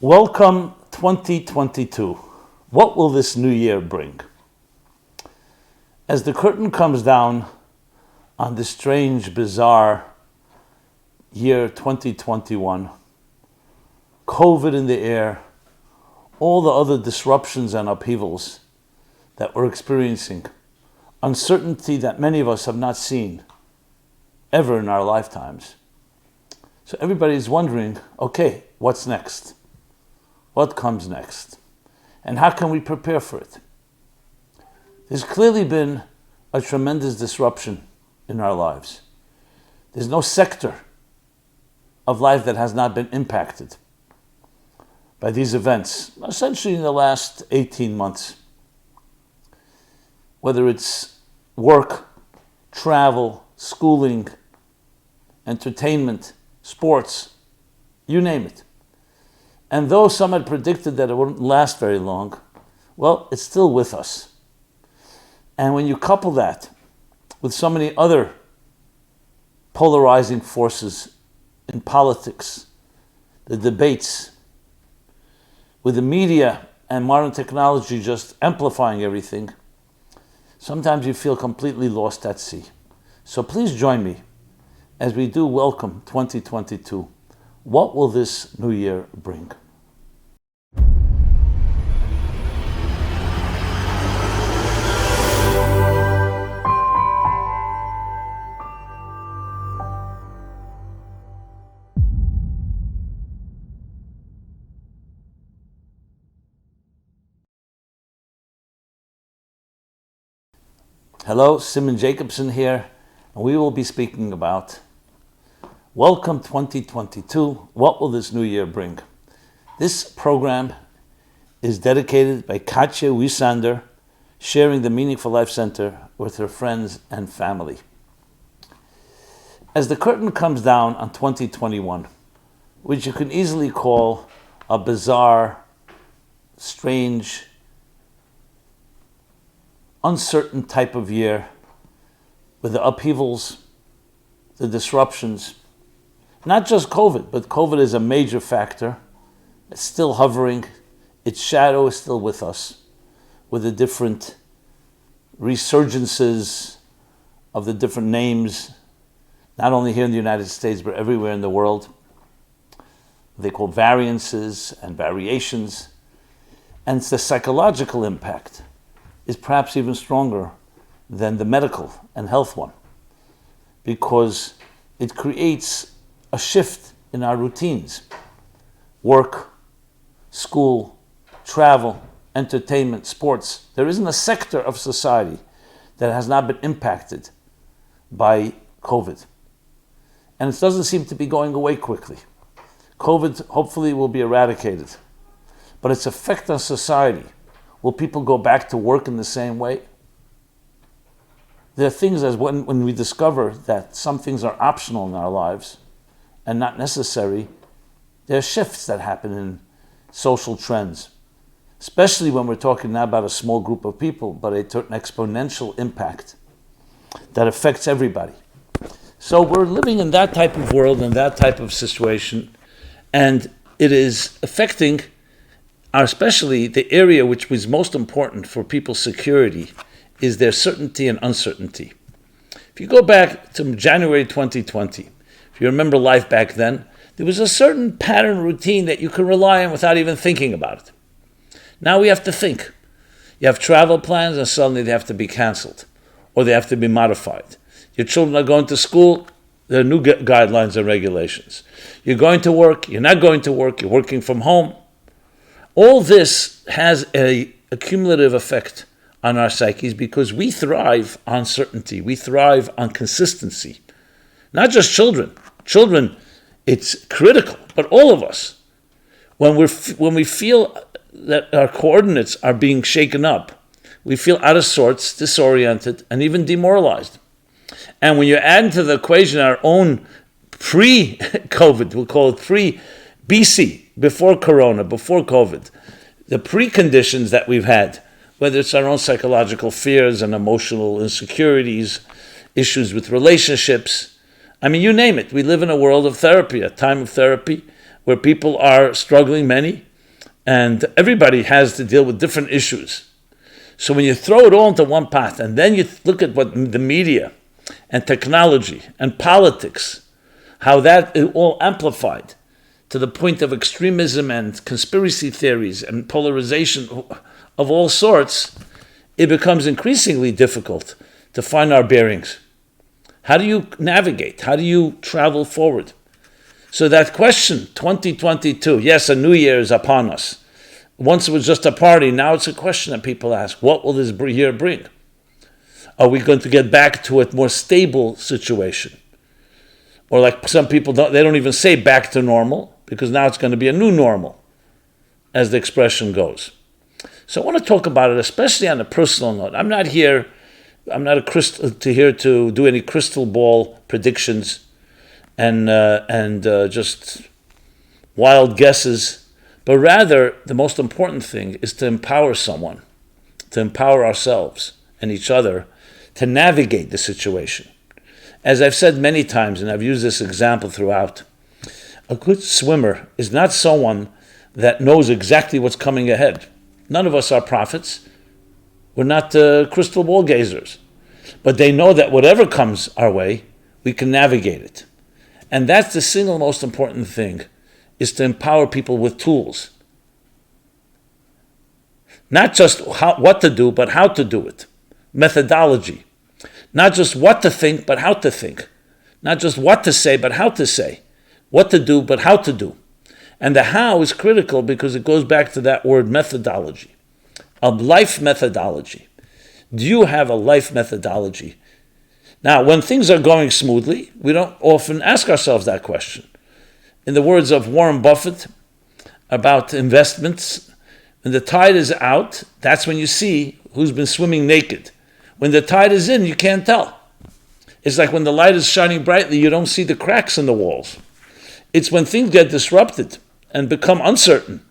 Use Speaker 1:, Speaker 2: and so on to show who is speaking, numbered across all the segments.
Speaker 1: Welcome 2022. What will this new year bring? As the curtain comes down on this strange, bizarre year 2021, COVID in the air, all the other disruptions and upheavals that we're experiencing, uncertainty that many of us have not seen ever in our lifetimes. So everybody's wondering, okay, what's next? What comes next? And how can we prepare for it? There's clearly been a tremendous disruption in our lives. There's no sector of life that has not been impacted by these events, essentially in the last 18 months. Whether it's work, travel, schooling, entertainment, sports, you name it. And though some had predicted that it wouldn't last very long, well, it's still with us. And when you couple that with so many other polarizing forces in politics, the debates, with the media and modern technology just amplifying everything, sometimes you feel completely lost at sea. So please join me as we do welcome 2022. What will this new year bring? Hello, Simon Jacobson here, and we will be speaking about Welcome 2022, what will this new year bring? This program is dedicated by Katja Wiesander, sharing the Meaningful Life Center with her friends and family. As the curtain comes down on 2021, which you can easily call a bizarre, strange, uncertain type of year, with the upheavals, the disruptions, not just COVID, but COVID is a major factor. It's still hovering. Its shadow is still with us, with the different resurgences of the different names, not only here in the United States, but everywhere in the world. They call variances and variations. And the psychological impact is perhaps even stronger than the medical and health one, because it creates a shift in our routines. Work, school, travel, entertainment, sports. There isn't a sector of society that has not been impacted by COVID. And it doesn't seem to be going away quickly. COVID hopefully will be eradicated, but its effect on society, will people go back to work in the same way? There are things as when we discover that some things are optional in our lives and not necessary, there are shifts that happen in social trends, especially when we're talking not about a small group of people, but an exponential impact that affects everybody. So we're living in that type of world and that type of situation, and it is affecting especially the area which was most important for people's security is their certainty and uncertainty. If you go back to January 2020, if you remember life back then, there was a certain pattern routine that you could rely on without even thinking about it. Now we have to think. You have travel plans and suddenly they have to be canceled or they have to be modified. Your children are going to school, there are new guidelines and regulations. You're going to work, you're not going to work, you're working from home. All this has a cumulative effect on our psyches because we thrive on certainty. We thrive on consistency. Not just children. Children, it's critical, but all of us. When we feel that our coordinates are being shaken up, we feel out of sorts, disoriented, and even demoralized. And when you add into the equation our own pre-COVID, we'll call it pre-BC, before Corona, before COVID, the preconditions that we've had, whether it's our own psychological fears and emotional insecurities, issues with relationships, I mean, you name it. We live in a world of therapy, a time of therapy, where people are struggling, many, And everybody has to deal with different issues. So when you throw it all into one pot, and then you look at what the media and technology and politics, how that is all amplified to the point of extremism and conspiracy theories and polarization of all sorts, it becomes increasingly difficult to find our bearings. How do you navigate? How do you travel forward? So that question, 2022, yes, a new year is upon us. Once it was just a party, now it's a question that people ask, what will this year bring? Are we going to get back to a more stable situation? Or like some people, they don't even say back to normal, because now it's going to be a new normal, as the expression goes. So I want to talk about it, especially on a personal note. I'm not here to do any crystal ball predictions and just wild guesses, but rather the most important thing is to empower someone, to empower ourselves and each other to navigate the situation. As I've said many times, and I've used this example throughout, a good swimmer is not someone that knows exactly what's coming ahead. None of us are prophets. We're not crystal ball gazers. But they know that whatever comes our way, we can navigate it. And that's the single most important thing, is to empower people with tools. Not just what to do, but how to do it. Methodology. Not just what to think, but how to think. Not just what to say, but how to say. What to do, but how to do. And the how is critical because it goes back to that word methodology. A life methodology. Do you have a life methodology? Now, when things are going smoothly, we don't often ask ourselves that question. In the words of Warren Buffett about investments, when the tide is out, that's when you see who's been swimming naked. When the tide is in, you can't tell. It's like when the light is shining brightly, you don't see the cracks in the walls. It's when things get disrupted and become uncertain.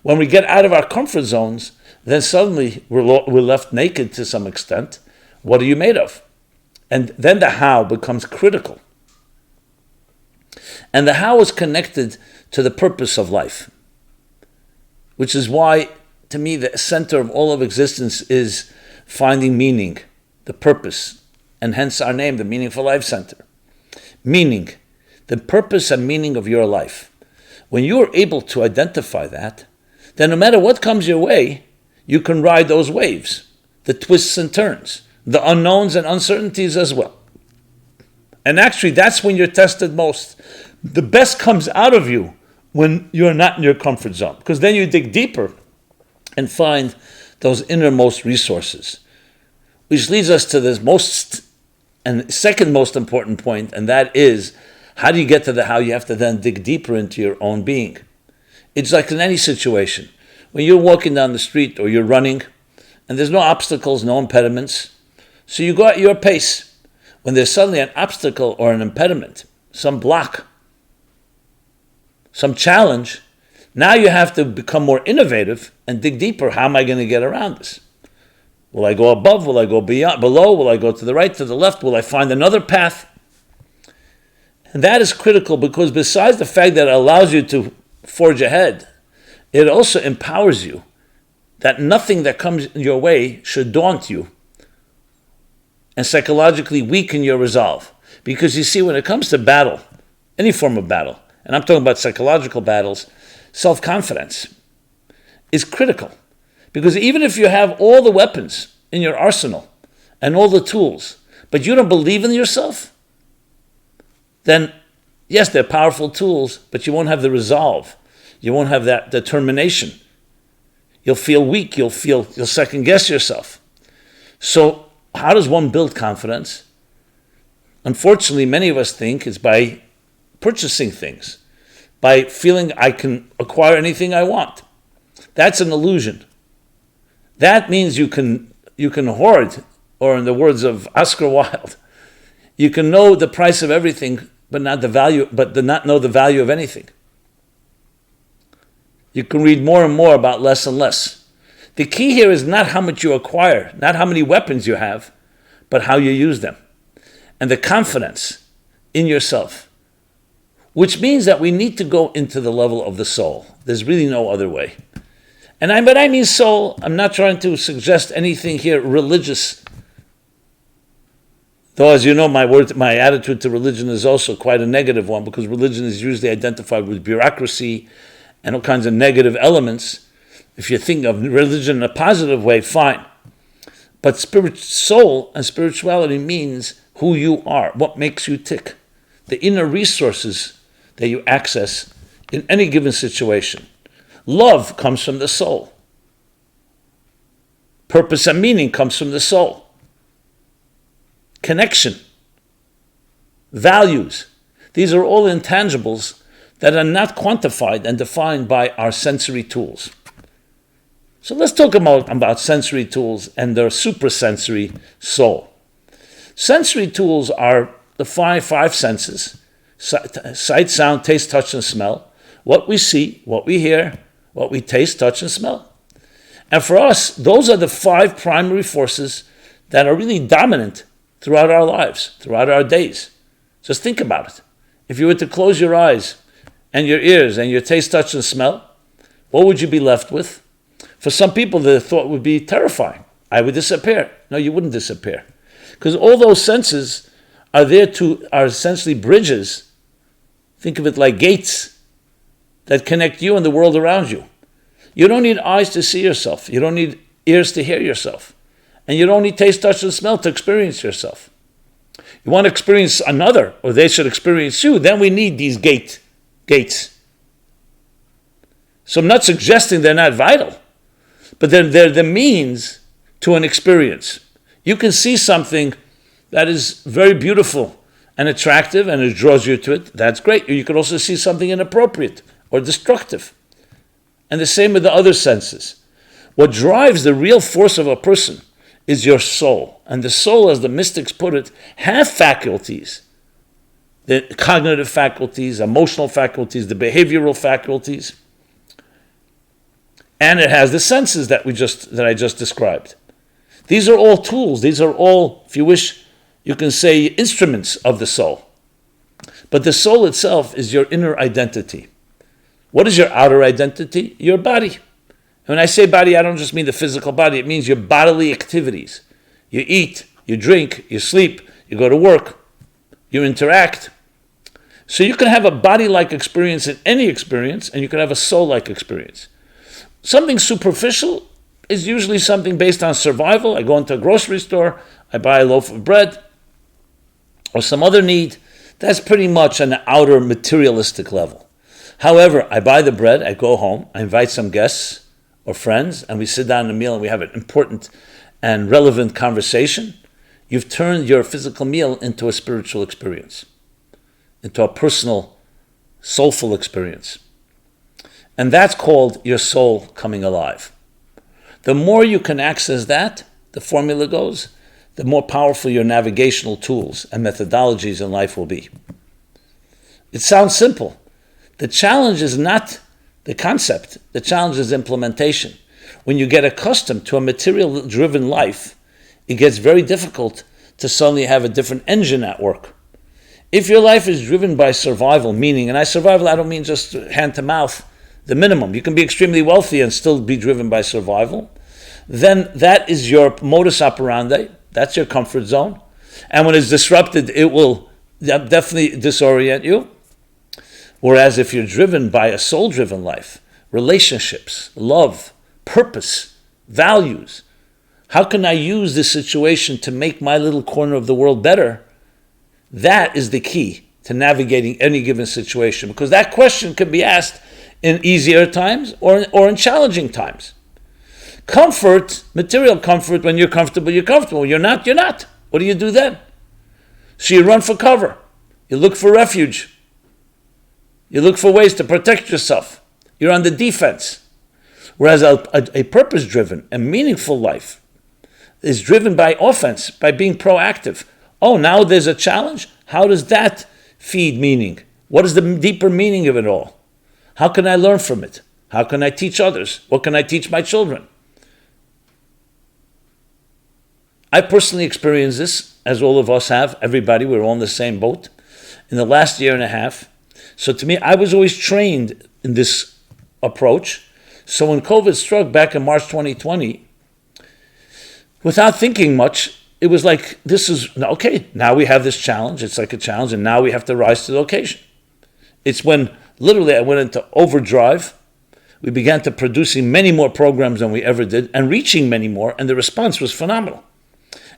Speaker 1: When we get out of our comfort zones, then suddenly we're left naked to some extent. What are you made of? And then the how becomes critical. And the how is connected to the purpose of life, which is why, to me, the center of all of existence is finding meaning, the purpose, and hence our name, the Meaningful Life Center. Meaning, the purpose and meaning of your life. When you are able to identify that, then no matter what comes your way, you can ride those waves, the twists and turns, the unknowns and uncertainties as well. And actually, that's when you're tested most. The best comes out of you when you're not in your comfort zone, because then you dig deeper and find those innermost resources. Which leads us to this most and second most important point, and that is, how do you get to the how? You have to then dig deeper into your own being. It's like in any situation. When you're walking down the street or you're running, and there's no obstacles, no impediments, so you go at your pace. When there's suddenly an obstacle or an impediment, some block, some challenge, now you have to become more innovative and dig deeper. How am I going to get around this? Will I go above? Will I go below? Will I go to the right, to the left? Will I find another path? And that is critical because besides the fact that it allows you to forge ahead, it also empowers you that nothing that comes your way should daunt you and psychologically weaken your resolve. Because you see, when it comes to battle, any form of battle, and I'm talking about psychological battles, self-confidence is critical. Because even if you have all the weapons in your arsenal and all the tools, but you don't believe in yourself, then yes, they're powerful tools, but you won't have the resolve. You won't have that determination. You'll feel weak. You'll second guess yourself. So how does one build confidence? Unfortunately, many of us think it's by purchasing things, by feeling I can acquire anything I want. That's an illusion. That means you can hoard, or in the words of Oscar Wilde, you can know the price of everything, but not know the value of anything. You can read more and more about less and less. The key here is not how much you acquire, not how many weapons you have, but how you use them. And the confidence in yourself, which means that we need to go into the level of the soul. There's really no other way. And when I mean soul, I'm not trying to suggest anything here religious. Though, as you know, my attitude to religion is also quite a negative one, because religion is usually identified with bureaucracy and all kinds of negative elements. If you think of religion in a positive way, fine. But soul and spirituality means who you are, what makes you tick, the inner resources that you access in any given situation. Love comes from the soul. Purpose and meaning comes from the soul. Connection, values, these are all intangibles that are not quantified and defined by our sensory tools. So let's talk about sensory tools and their suprasensory soul. Sensory tools are the five senses: sight, sound, taste, touch, and smell. What we see, what we hear, what we taste, touch, and smell. And for us, those are the five primary forces that are really dominant throughout our lives, throughout our days. Just think about it. If you were to close your eyes and your ears and your taste, touch, and smell, what would you be left with? For some people, the thought would be terrifying. I would disappear. No, you wouldn't disappear. Because all those senses are essentially bridges. Think of it like gates that connect you and the world around you. You don't need eyes to see yourself. You don't need ears to hear yourself. And you don't need taste, touch, and smell to experience yourself. You want to experience another, or they should experience you, then we need these gates. So I'm not suggesting they're not vital, but they're the means to an experience. You can see something that is very beautiful and attractive and it draws you to it. That's great. Or you could also see something inappropriate or destructive. And the same with the other senses. What drives the real force of a person is your soul. And the soul, as the mystics put it, have faculties. The cognitive faculties, emotional faculties, the behavioral faculties. And it has the senses that I just described. These are all tools. These are all, if you wish, you can say instruments of the soul. But the soul itself is your inner identity. What is your outer identity? Your body. And when I say body, I don't just mean the physical body. It means your bodily activities. You eat, you drink, you sleep, you go to work, you interact. So you can have a body-like experience in any experience, and you can have a soul-like experience. Something superficial is usually something based on survival. I go into a grocery store, I buy a loaf of bread, or some other need. That's pretty much an outer materialistic level. However, I buy the bread, I go home, I invite some guests or friends, and we sit down at a meal and we have an important and relevant conversation. You've turned your physical meal into a spiritual experience, into a personal, soulful experience. And that's called your soul coming alive. The more you can access that, the formula goes, the more powerful your navigational tools and methodologies in life will be. It sounds simple. The challenge is not the concept. The challenge is implementation. When you get accustomed to a material-driven life, it gets very difficult to suddenly have a different engine at work. If your life is driven by survival, meaning, and survival, I don't mean just hand to mouth, the minimum. You can be extremely wealthy and still be driven by survival. Then that is your modus operandi. That's your comfort zone. And when it's disrupted, it will definitely disorient you. Whereas if you're driven by a soul-driven life, relationships, love, purpose, values, how can I use this situation to make my little corner of the world better? That is the key to navigating any given situation, because that question can be asked in easier times or in challenging times. Comfort, material comfort, when you're comfortable, you're comfortable. You're not, you're not. What do you do then? So you run for cover. You look for refuge. You look for ways to protect yourself. You're on the defense. Whereas a purpose-driven and meaningful life is driven by offense, by being proactive. Oh, now there's a challenge? How does that feed meaning? What is the deeper meaning of it all? How can I learn from it? How can I teach others? What can I teach my children? I personally experienced this, as all of us have, everybody, we're all in the same boat, in the last year and a half. So to me, I was always trained in this approach. So when COVID struck back in March 2020, without thinking much, it was like, this is, okay, now we have this challenge. It's like a challenge, and now we have to rise to the occasion. It's when literally I went into overdrive. We began to producing many more programs than we ever did and reaching many more, and the response was phenomenal.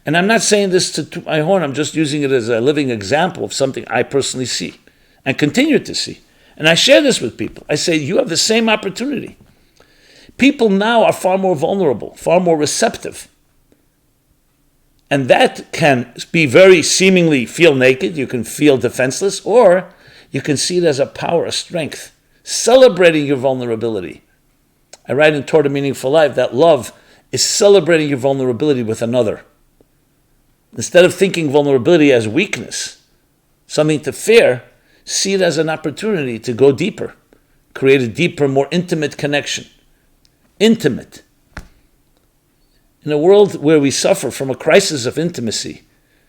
Speaker 1: And I'm not saying this to toot my horn, I'm just using it as a living example of something I personally see and continue to see. And I share this with people. I say, you have the same opportunity. People now are far more vulnerable, far more receptive. And that can be very seemingly feel naked, you can feel defenseless, or you can see it as a power, a strength, celebrating your vulnerability. I write in Toward a Meaningful Life that love is celebrating your vulnerability with another. Instead of thinking vulnerability as weakness, something to fear, see it as an opportunity to go deeper, create a deeper, more intimate connection. Intimate. In a world where we suffer from a crisis of intimacy,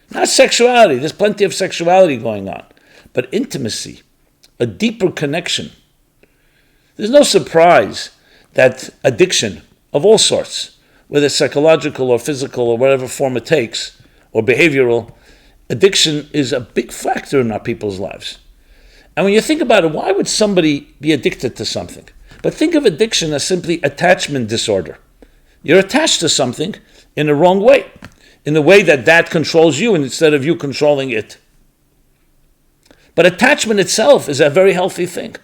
Speaker 1: not sexuality, there's plenty of sexuality going on, but intimacy, a deeper connection. There's no surprise that addiction of all sorts, whether psychological or physical or whatever form it takes, or behavioral, addiction is a big factor in our people's lives. And when you think about it, why would somebody be addicted to something? But think of addiction as simply attachment disorder. You're attached to something in the wrong way, in the way that controls you instead of you controlling it. But attachment itself is a very healthy thing.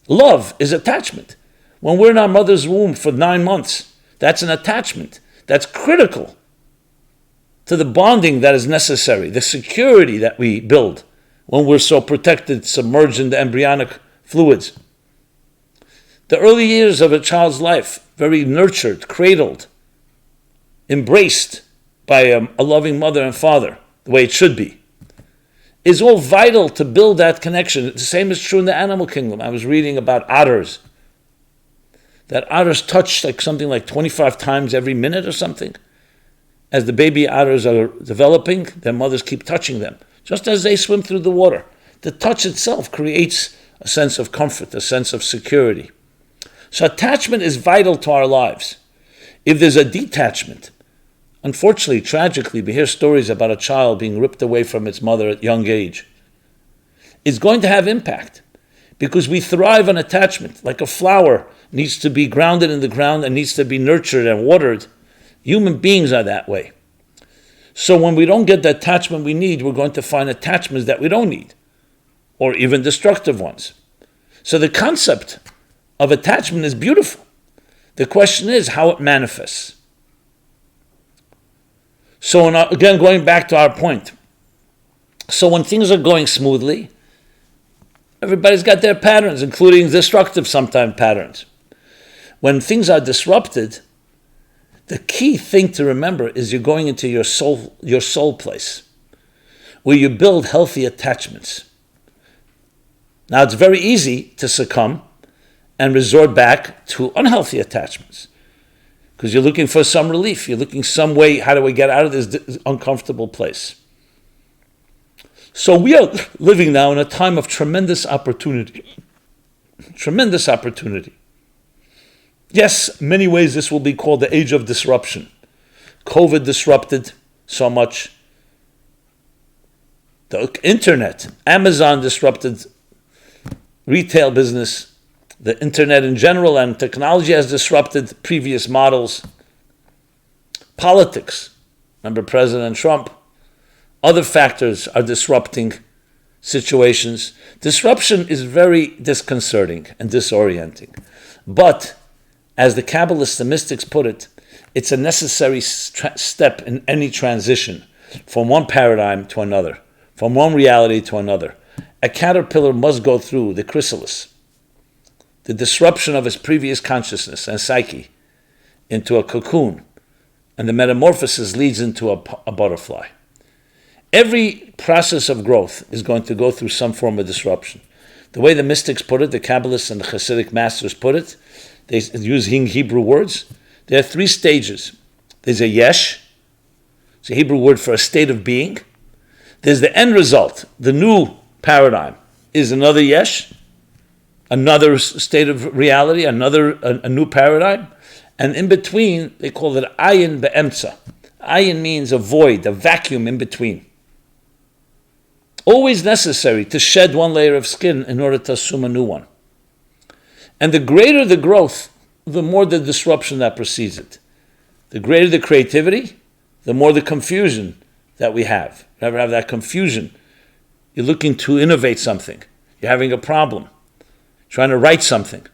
Speaker 1: Love is attachment. When we're in our mother's womb for 9 months, that's an attachment. That's critical to the bonding that is necessary, the security that we build when we're so protected, submerged in the embryonic fluids. The early years of a child's life, very nurtured, cradled, embraced by a loving mother and father, the way it should be, is all vital to build that connection. The same is true in the animal kingdom. I was reading about otters, that otters touch something like 25 times every minute or something. As the baby otters are developing, their mothers keep touching them, just as they swim through the water. The touch itself creates a sense of comfort, a sense of security. So attachment is vital to our lives. If there's a detachment, unfortunately, tragically, we hear stories about a child being ripped away from its mother at a young age. It's going to have impact because we thrive on attachment. Like a flower needs to be grounded in the ground and needs to be nurtured and watered. Human beings are that way. So when we don't get the attachment we need, we're going to find attachments that we don't need, or even destructive ones. So the concept of attachment is beautiful. The question is how it manifests. So again, going back to our point. So when things are going smoothly, everybody's got their patterns, including destructive sometimes patterns. When things are disrupted, the key thing to remember is you're going into your soul place, where you build healthy attachments. Now it's very easy to succumb and resort back to unhealthy attachments because you're looking for some relief. You're looking some way, how do we get out of this uncomfortable place? So we are living now in a time of tremendous opportunity. Tremendous opportunity. Yes, in many ways this will be called the age of disruption. COVID disrupted so much. The internet, Amazon disrupted retail business. The internet in general and technology has disrupted previous models. Politics, remember President Trump. Other factors are disrupting situations. Disruption is very disconcerting and disorienting. But as the Kabbalists and mystics put it, it's a necessary step in any transition from one paradigm to another, from one reality to another. A caterpillar must go through the chrysalis, the disruption of its previous consciousness and psyche, into a cocoon, and the metamorphosis leads into a butterfly. Every process of growth is going to go through some form of disruption. The way the mystics put it, the Kabbalists and the Hasidic masters put it, they use Hebrew words. There are 3 stages. There's a yesh, it's a Hebrew word for a state of being. There's the end result, the new paradigm, is another yesh, another state of reality, a new paradigm. And in between, they call it ayin be'emtza. Ayin means a void, a vacuum in between. Always necessary to shed one layer of skin in order to assume a new one. And the greater the growth, the more the disruption that precedes it. The greater the creativity, the more the confusion that we have. You ever have that confusion? You're looking to innovate something. You're having a problem. Trying to write something.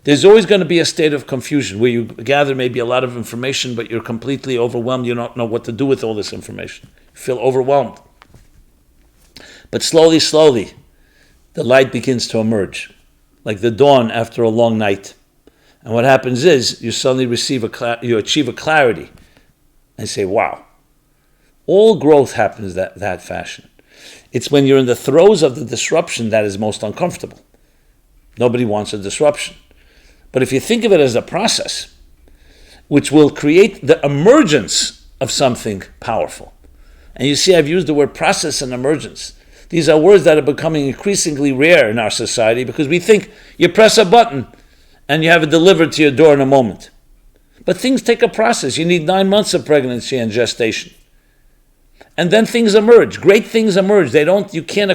Speaker 1: There's always going to be a state of confusion where you gather maybe a lot of information, but you're completely overwhelmed. You don't know what to do with all this information. You feel overwhelmed. But slowly, the light begins to emerge, like the dawn after a long night. And what happens is you suddenly you achieve a clarity and say, wow. All growth happens that fashion. It's when you're in the throes of the disruption that is most uncomfortable. Nobody wants a disruption. But if you think of it as a process, which will create the emergence of something powerful. And you see, I've used the word process and emergence. These are words that are becoming increasingly rare in our society because we think you press a button and you have it delivered to your door in a moment. But things take a process. You need 9 months of pregnancy and gestation. And then things emerge. Great things emerge. You can't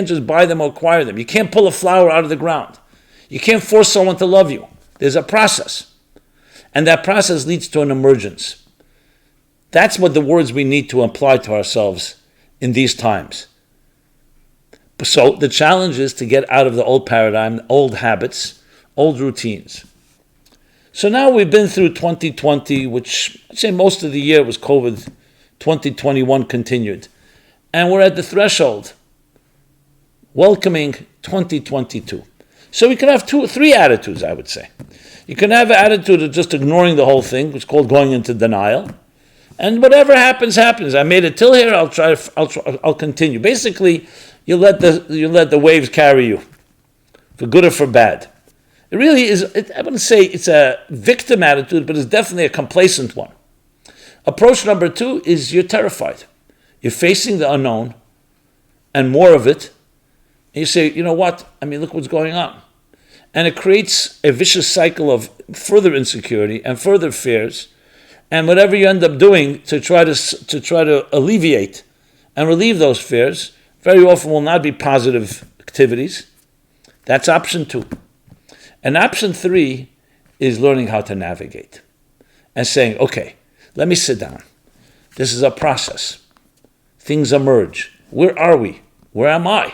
Speaker 1: just buy them or acquire them. You can't pull a flower out of the ground. You can't force someone to love you. There's a process. And that process leads to an emergence. That's what the words we need to apply to ourselves in these times. So the challenge is to get out of the old paradigm, old habits, old routines. So now we've been through 2020, which I'd say most of the year was COVID. 2021 continued. And we're at the threshold, welcoming 2022. So we can have 2 or 3 attitudes, I would say. You can have an attitude of just ignoring the whole thing, which is called going into denial. And whatever happens, happens. I made it till here, I'll continue. Basically, you let the waves carry you, for good or for bad. It really is, I wouldn't say it's a victim attitude, but it's definitely a complacent one. Approach number 2 is you're terrified. You're facing the unknown and more of it. And you say, you know what? Look what's going on. And it creates a vicious cycle of further insecurity and further fears. And whatever you end up doing to try to alleviate and relieve those fears, very often will not be positive activities. That's option 2. And option 3 is learning how to navigate and saying, okay, let me sit down. This is a process. Things emerge. Where are we? Where am I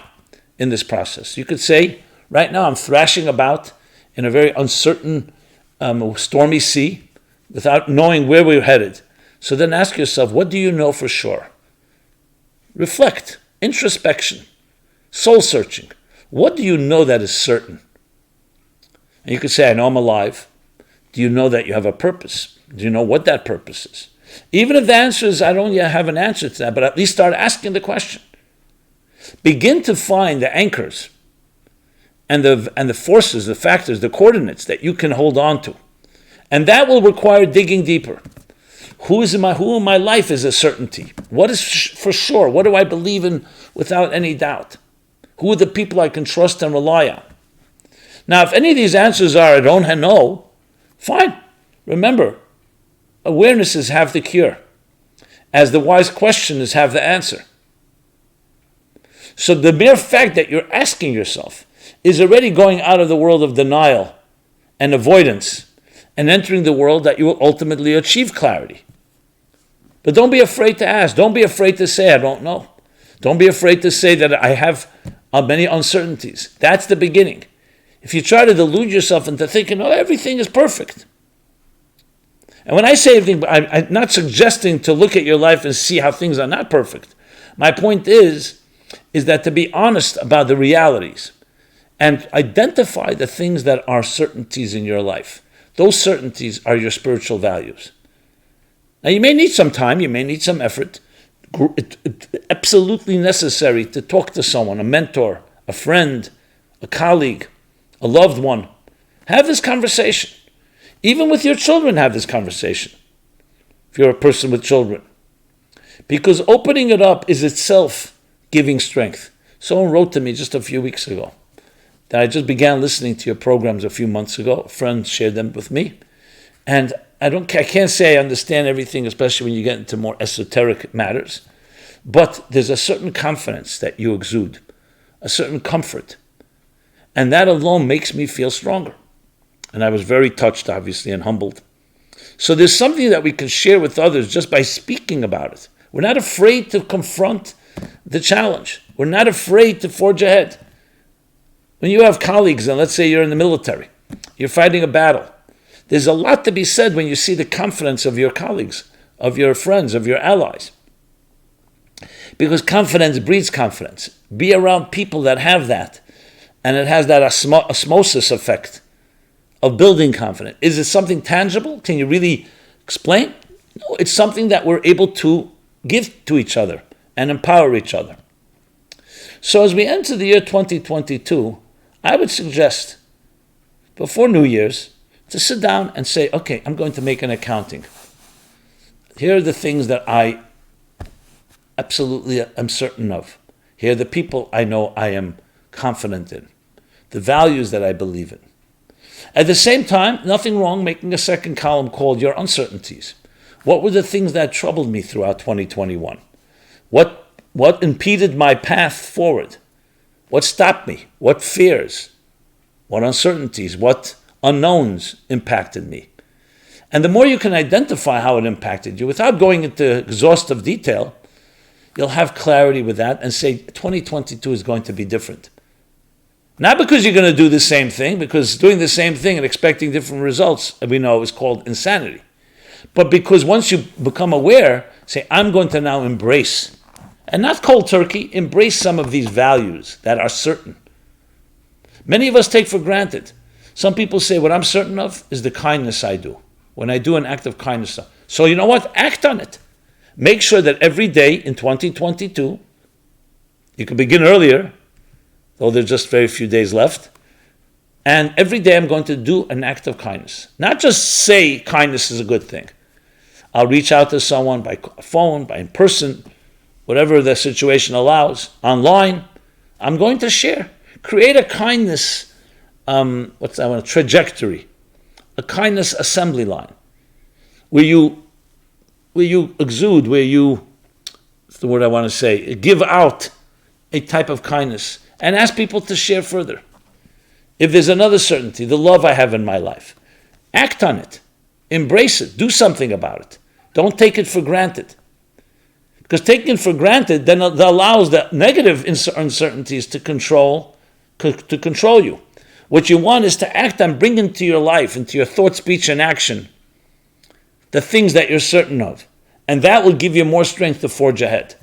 Speaker 1: in this process? You could say, right now I'm thrashing about in a very uncertain, stormy sea without knowing where we're headed. So then ask yourself, what do you know for sure? Reflect, introspection, soul searching. What do you know that is certain? And you could say, I know I'm alive. Do you know that you have a purpose? Do you know what that purpose is? Even if the answer is, I don't yet have an answer to that, but at least start asking the question. Begin to find the anchors and the forces, the factors, the coordinates that you can hold on to. And that will require digging deeper. Who in my life is a certainty? What is for sure? What do I believe in without any doubt? Who are the people I can trust and rely on? Now, if any of these answers are I don't know, fine. Remember, awareness is half the cure, as the wise question is half the answer. So the mere fact that you're asking yourself is already going out of the world of denial and avoidance and entering the world that you will ultimately achieve clarity. But don't be afraid to ask. Don't be afraid to say, I don't know. Don't be afraid to say that I have many uncertainties. That's the beginning. If you try to delude yourself into thinking, oh, everything is perfect. And when I say everything, I'm not suggesting to look at your life and see how things are not perfect. My point is that to be honest about the realities and identify the things that are certainties in your life. Those certainties are your spiritual values. Now, you may need some time, you may need some effort. It's absolutely necessary to talk to someone, a mentor, a friend, a colleague, a loved one. Have this conversation. Even with your children, have this conversation, if you're a person with children. Because opening it up is itself giving strength. Someone wrote to me just a few weeks ago. that I just began listening to your programs a few months ago. A friend shared them with me. And I can't say I understand everything, especially when you get into more esoteric matters. But there's a certain confidence that you exude, a certain comfort. And that alone makes me feel stronger. And I was very touched, obviously, and humbled. So there's something that we can share with others just by speaking about it. We're not afraid to confront the challenge. We're not afraid to forge ahead. When you have colleagues, and let's say you're in the military, you're fighting a battle, there's a lot to be said when you see the confidence of your colleagues, of your friends, of your allies. Because confidence breeds confidence. Be around people that have that, and it has that osmosis effect of building confidence. Is it something tangible? Can you really explain? No, it's something that we're able to give to each other and empower each other. So as we enter the year 2022, I would suggest, before New Year's, to sit down and say, okay, I'm going to make an accounting. Here are the things that I absolutely am certain of. Here are the people I know I am confident in. The values that I believe in. At the same time, nothing wrong making a second column called your uncertainties. What were the things that troubled me throughout 2021? What impeded my path forward? What stopped me? What fears? What uncertainties? What unknowns impacted me? And the more you can identify how it impacted you, without going into exhaustive detail, you'll have clarity with that and say 2022 is going to be different. Not because you're going to do the same thing, because doing the same thing and expecting different results, we know, is called insanity. But because once you become aware, say, I'm going to now embrace, and not cold turkey, embrace some of these values that are certain. Many of us take for granted. Some people say, what I'm certain of is the kindness I do. When I do an act of kindness. So you know what? Act on it. Make sure that every day in 2022, you can begin earlier, though there's just very few days left, and every day I'm going to do an act of kindness. Not just say kindness is a good thing. I'll reach out to someone by phone, by in person, whatever the situation allows, online. I'm going to share. Create a kindness, trajectory, a kindness assembly line, where you exude, what's the word I want to say, give out a type of kindness and ask people to share further. If there's another certainty, the love I have in my life, act on it, embrace it, do something about it. Don't take it for granted. Because taking it for granted then allows the negative uncertainties to control you. What you want is to act on, bring into your life, into your thought, speech, and action, the things that you're certain of. And that will give you more strength to forge ahead.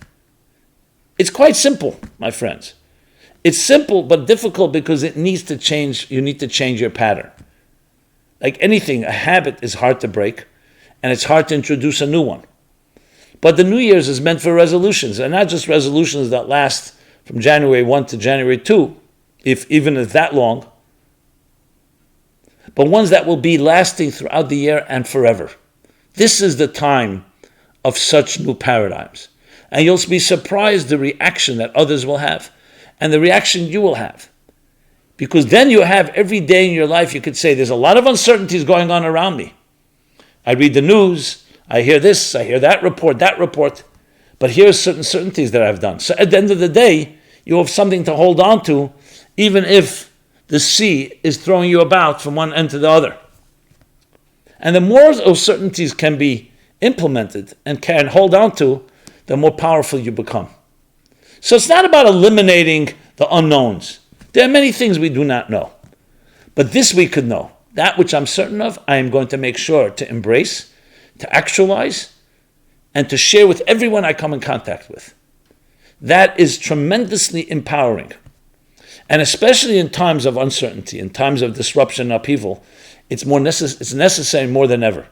Speaker 1: It's quite simple, my friends. It's simple but difficult because it needs to change. You need to change your pattern. Like anything, a habit is hard to break, and it's hard to introduce a new one. But the New Year's is meant for resolutions, and not just resolutions that last from January 1 to January 2, even if that long, but ones that will be lasting throughout the year and forever. This is the time of such new paradigms. And you'll be surprised the reaction that others will have and the reaction you will have. Because then you have every day in your life, you could say, there's a lot of uncertainties going on around me. I read the news, I hear this, I hear that report, but here's certain certainties that I've done. So at the end of the day, you have something to hold on to, even if the sea is throwing you about from one end to the other. And the more those certainties can be implemented and can hold on to, the more powerful you become. So it's not about eliminating the unknowns. There are many things we do not know. But this we could know. That which I'm certain of, I am going to make sure to embrace, to actualize, and to share with everyone I come in contact with. That is tremendously empowering. And especially in times of uncertainty, in times of disruption and upheaval, it's necessary more than ever.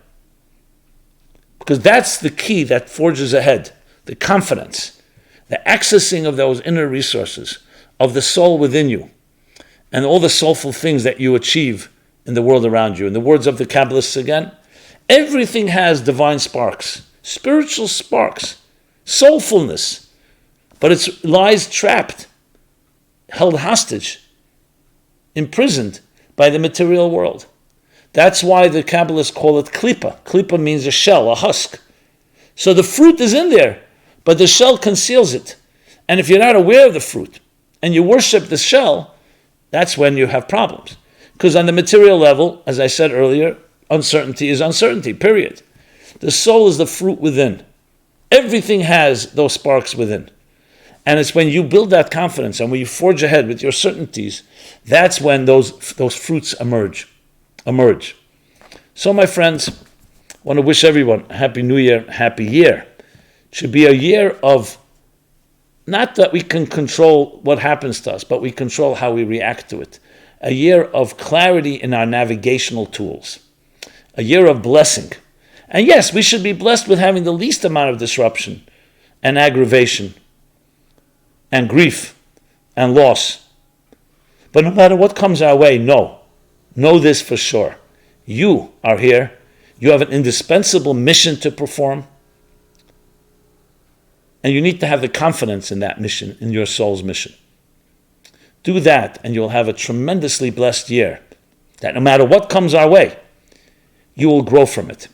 Speaker 1: Because that's the key that forges ahead, the confidence, the accessing of those inner resources, of the soul within you, and all the soulful things that you achieve in the world around you. In the words of the Kabbalists again, everything has divine sparks, spiritual sparks, soulfulness, but it lies trapped, held hostage imprisoned by the material world. That's why the Kabbalists call it klipa. Klipa means a shell, a husk. So the fruit is in there, but the shell conceals it. And if you're not aware of the fruit and you worship the shell, that's when you have problems. Because on the material level, as I said earlier, uncertainty is uncertainty, period. The soul is the fruit within. Everything has those sparks within. And it's when you build that confidence and when you forge ahead with your certainties, that's when those fruits emerge. So my friends, I want to wish everyone a Happy New Year, happy year. It should be a year of, not that we can control what happens to us, but we control how we react to it. A year of clarity in our navigational tools. A year of blessing. And yes, we should be blessed with having the least amount of disruption and aggravation and grief and loss. But no matter what comes our way, know this for sure. You are here. You have an indispensable mission to perform. And you need to have the confidence in that mission, in your soul's mission. Do that, and you'll have a tremendously blessed year. That no matter what comes our way, you will grow from it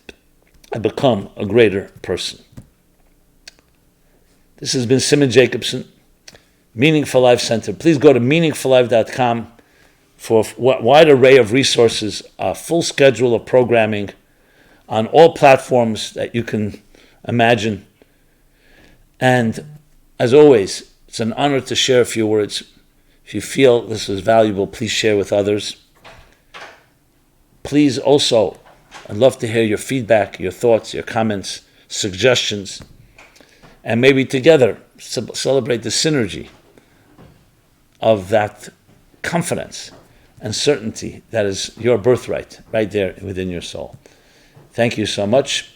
Speaker 1: and become a greater person. This has been Simon Jacobson, Meaningful Life Center. Please go to meaningfullife.com for a wide array of resources, a full schedule of programming on all platforms that you can imagine. And as always, it's an honor to share a few words. If you feel this is valuable, please share with others. Please also, I'd love to hear your feedback, your thoughts, your comments, suggestions, and maybe together celebrate the synergy of that confidence and certainty that is your birthright right there within your soul. Thank you so much,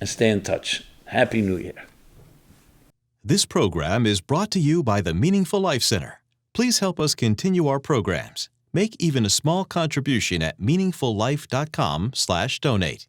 Speaker 1: and stay in touch. Happy New Year.
Speaker 2: This program is brought to you by the Meaningful Life Center. Please help us continue our programs. Make even a small contribution at meaningfullife.com/donate.